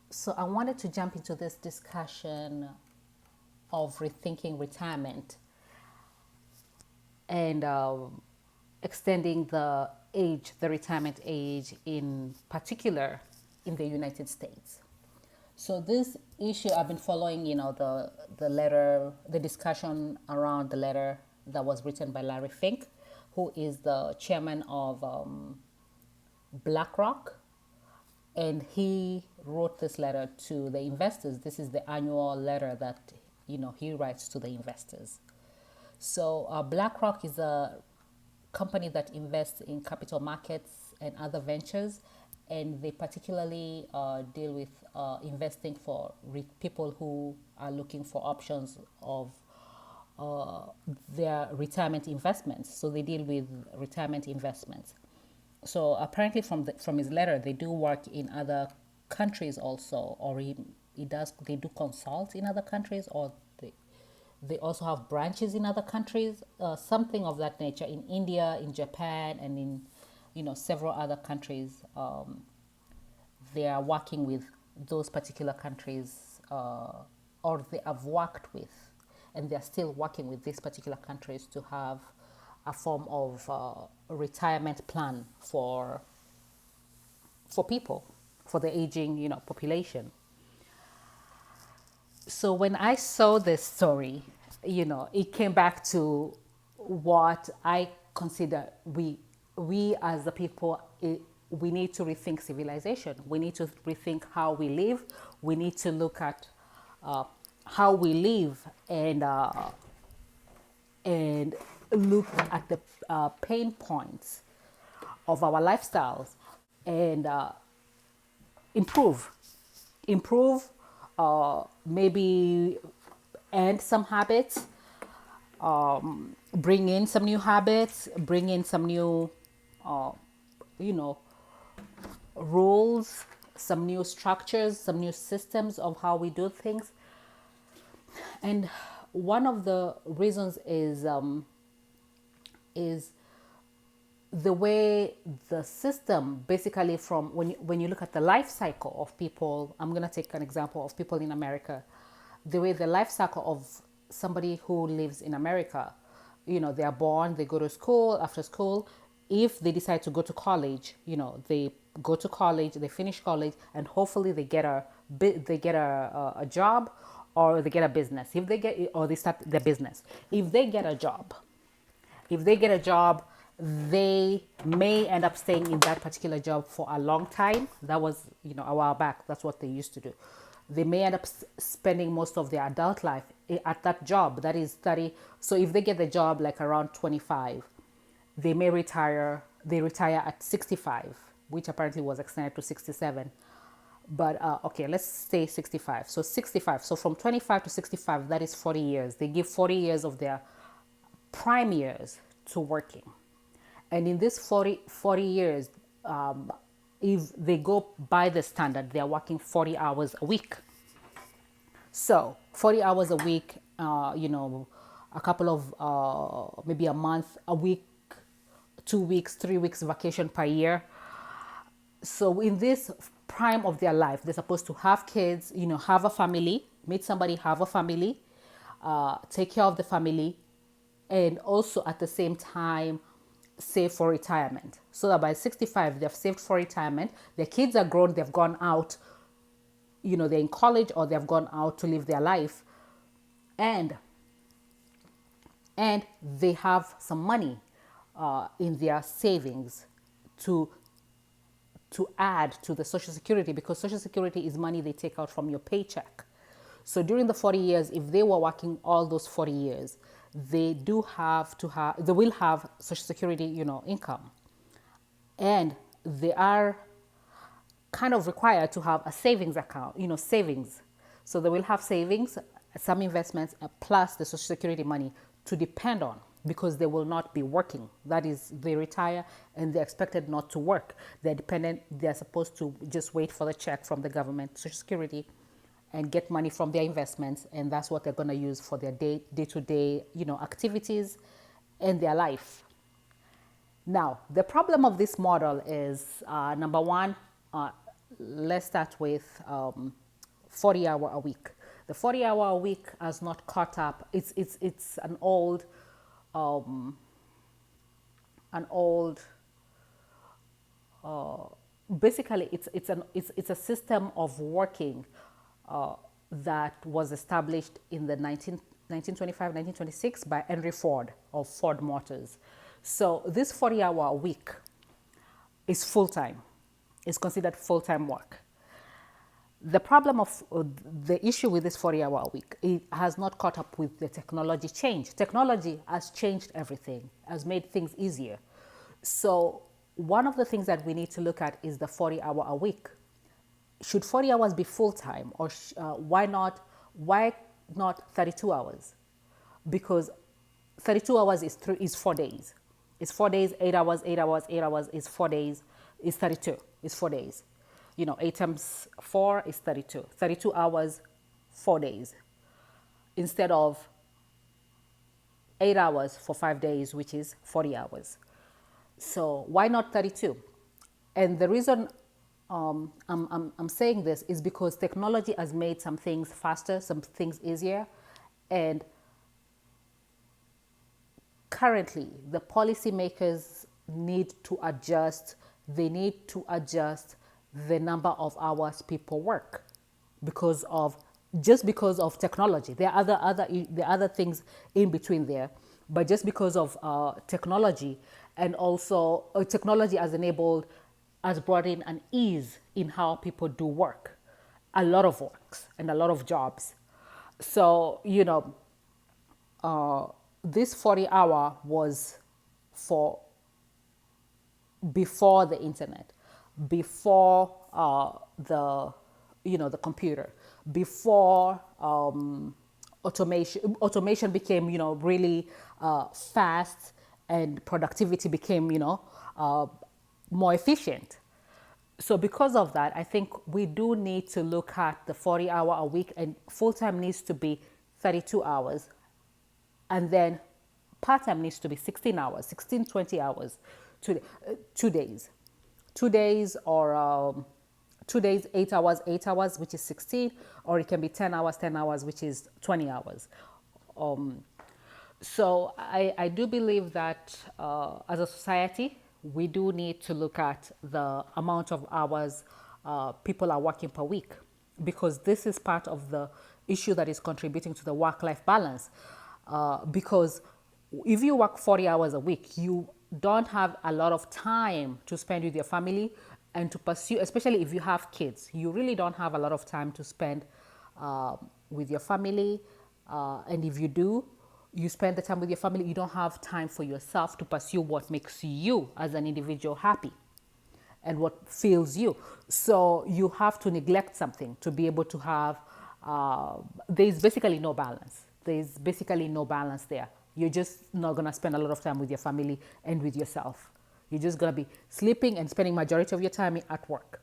So I wanted to jump into this discussion of rethinking retirement and extending the retirement age in particular in the United States. So this issue, I've been following, the letter, the discussion around the letter that was written by Larry Fink, who is the chairman of BlackRock, and he wrote this letter to the investors. This is the annual letter that he writes to the investors. So BlackRock is a company that invests in capital markets and other ventures, and they particularly deal with investing for people who are looking for options of uh, their retirement investments. So they deal with retirement investments. So apparently, from his letter, they do work in other countries also, or he does. They do consult in other countries, or they also have branches in other countries, something of that nature, in India, in Japan, and in several other countries. They are working with those particular countries, or they have worked with, and they are still working with these particular countries to have a form of retirement plan for people, for the aging population. So when I saw this story, it came back to what I consider we as the people, we need to rethink civilization. We need to rethink how we live. We need to look at how we live, and look at the pain points of our lifestyles, and improve improve maybe end some habits, bring in some new habits, bring in some new uh, you know rules, some new structures, some new systems of how we do things. And one of the reasons is the way the system, basically, from when you look at the life cycle of people. I'm going to take an example of people in America. The way the life cycle of somebody who lives in America, they are born, they go to school. After school, if they decide to go to college, they go to college, they finish college, and hopefully they get a job, or they get a business. If they get, or they start their business. If they get a job, they may end up staying in that particular job for a long time. That was, a while back. That's what they used to do. They may end up spending most of their adult life at that job. That is 30. So if they get the job like around 25, they may retire. They retire at 65, which apparently was extended to 67. But okay, let's say 65. So 65. So from 25 to 65, that is 40 years. They give 40 years of their prime years to working. And in this 40 years, if they go by the standard, they're working 40 hours a week. So 40 hours a week, a couple of, maybe a month, a week, 2 weeks, 3 weeks vacation per year. So in this prime of their life, they're supposed to have kids, have a family, meet somebody, have a family, take care of the family, and also at the same time save for retirement. So that by 65, they've saved for retirement. Their kids are grown, they've gone out, they're in college, or they've gone out to live their life. And they have some money in their savings to add to the Social Security, because Social Security is money they take out from your paycheck. So during the 40 years, if they were working all those 40 years, they will have Social Security, income. And they are kind of required to have a savings account, savings. So they will have savings, some investments, plus the Social Security money to depend on, because they will not be working. That is, they retire and they're expected not to work. They're dependent, they're supposed to just wait for the check from the government, Social Security, and get money from their investments. And that's what they're going to use for their day-to-day, activities and their life. Now, the problem of this model is, number one, let's start with 40-hour a week. The 40-hour a week has not caught up. It's an old basically it's a system of working that was established in the 1926 by Henry Ford of Ford Motors. So this 40-hour a week is full-time. It's considered full-time work. The problem of the issue with this 40-hour a week, it has not caught up with the technology change. Technology has changed everything, has made things easier. So one of the things that we need to look at is the 40-hour a week. Should 40 hours be full-time, or why not 32 hours? Because 32 hours is 4 days. It's 4 days, 8 hours, 8 hours, 8 hours is 4 days, is 32, is 4 days. 8 times 4 is 32. 32 hours, 4 days. Instead of 8 hours for 5 days, which is 40 hours. So why not 32? And the reason I'm saying this is because technology has made some things faster, some things easier, and currently the policymakers need to adjust. They need to adjust the number of hours people work because of technology. There are other things in between there, but just because of technology, and also technology has brought in an ease in how people do work, a lot of works and a lot of jobs. So this 40-hour was for before the internet, before the computer, before automation became really fast, and productivity became more efficient. So because of that, I think we do need to look at the 40-hour a week, and full-time needs to be 32 hours, and then part-time needs to be 16 hours, 16, 20 hours, 2 days. 2 days, or 2 days, 8 hours, 8 hours, which is 16, or it can be 10 hours, 10 hours, which is 20 hours. So I do believe that as a society, we do need to look at the amount of hours people are working per week, because this is part of the issue that is contributing to the work-life balance. Because if you work 40 hours a week, you don't have a lot of time to spend with your family and to pursue, especially if you have kids. You really don't have a lot of time to spend with your family. And if you do, you spend the time with your family, you don't have time for yourself to pursue what makes you as an individual happy and what fills you. So you have to neglect something to be able to have, there's basically no balance. There's basically no balance there. You're just not going to spend a lot of time with your family and with yourself. You're just going to be sleeping and spending majority of your time at work.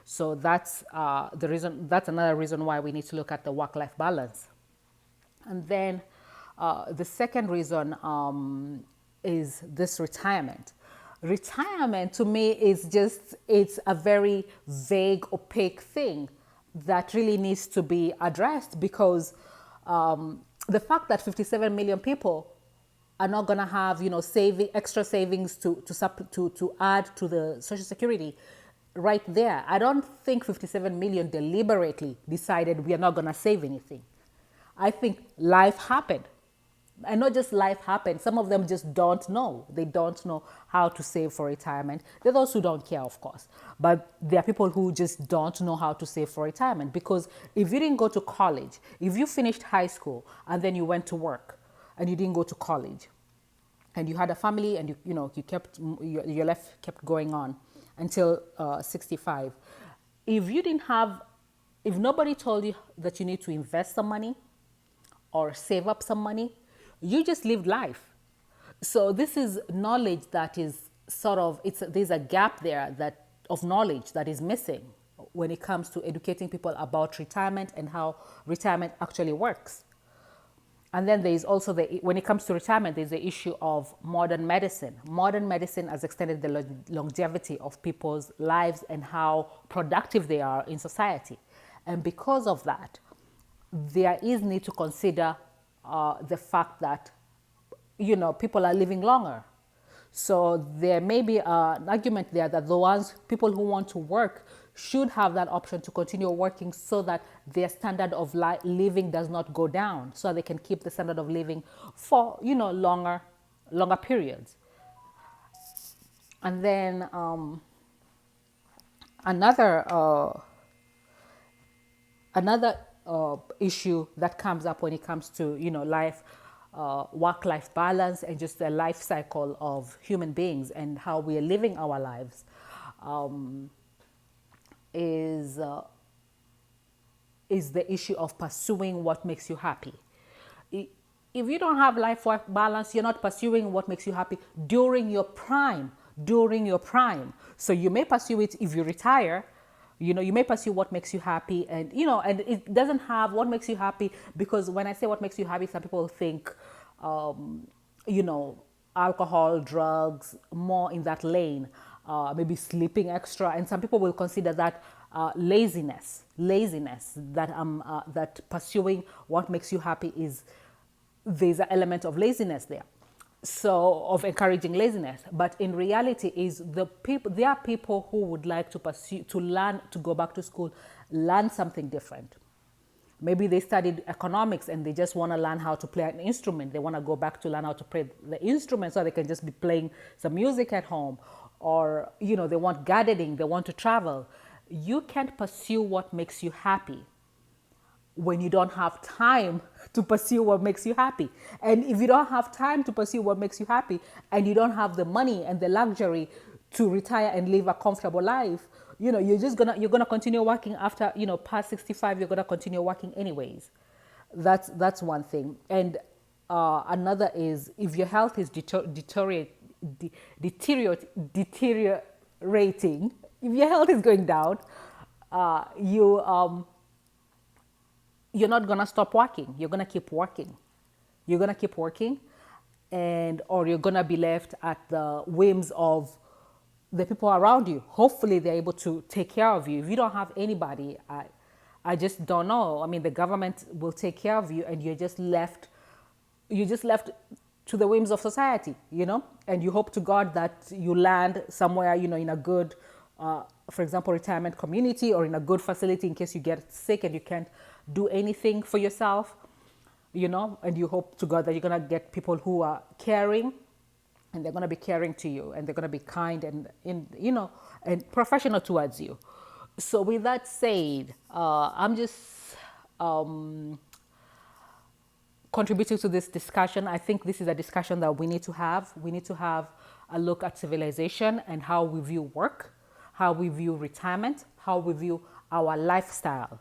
So that's the reason. That's another reason why we need to look at the work-life balance. And then the second reason is this retirement. Retirement to me is it's a very vague, opaque thing that really needs to be addressed, because the fact that 57 million people are not going to have, extra savings to add to the Social Security right there. I don't think 57 million deliberately decided we are not going to save anything. I think life happened. And not just life happened, some of them just don't know. They don't know how to save for retirement. There are those who don't care, of course. But there are people who just don't know how to save for retirement. Because if you didn't go to college, if you finished high school and then you went to work and you didn't go to college, and you had a family, and you kept, your life kept going on until 65. If nobody told you that you need to invest some money or save up some money, you just lived life. So this is knowledge that is there's a gap there of knowledge that is missing when it comes to educating people about retirement and how retirement actually works. And then there is also when it comes to retirement, there's the issue of modern medicine. Modern medicine has extended the longevity of people's lives and how productive they are in society. And because of that, there is need to consider the fact that, people are living longer. So there may be an argument there that people who want to work should have that option to continue working so that their standard of living does not go down, so they can keep the standard of living for, longer periods. And then another another issue that comes up when it comes to, life, work-life balance, and just the life cycle of human beings and how we are living our lives, is the issue of pursuing what makes you happy. If you don't have life-work balance, you're not pursuing what makes you happy during your prime. So you may pursue it if you retire. You may pursue what makes you happy, and and it doesn't have what makes you happy, because when I say what makes you happy, some people think, alcohol, drugs, more in that lane, maybe sleeping extra, and some people will consider that laziness. That pursuing what makes you happy there's an element of laziness there, so of encouraging laziness. But in reality, there are people who would like to pursue, to learn, to go back to school, learn something different. Maybe they studied economics and they just want to learn how to play an instrument. They want to go back to learn how to play the instrument so they can just be playing some music at home. Or, they want gardening, they want to travel. You can't pursue what makes you happy when you don't have time to pursue what makes you happy. And if you don't have time to pursue what makes you happy, and you don't have the money and the luxury to retire and live a comfortable life, you're gonna continue working after, past 65. You're gonna continue working anyways. That's one thing. And another is, if your health is deteriorating, if your health is going down, you're not gonna stop working. You're gonna keep working. Or you're gonna be left at the whims of the people around you. Hopefully they're able to take care of you. If you don't have anybody, I just don't know. I mean, the government will take care of you, and you're just left to the whims of society, and you hope to God that you land somewhere, in a good, for example, retirement community, or in a good facility in case you get sick and you can't do anything for yourself, and you hope to God that you're going to get people who are caring, and they're going to be caring to you, and they're going to be kind and and professional towards you. So with that said, I'm just contributing to this discussion. I think this is a discussion that we need to have. We need to have a look at civilization and how we view work, how we view retirement, how we view our lifestyle.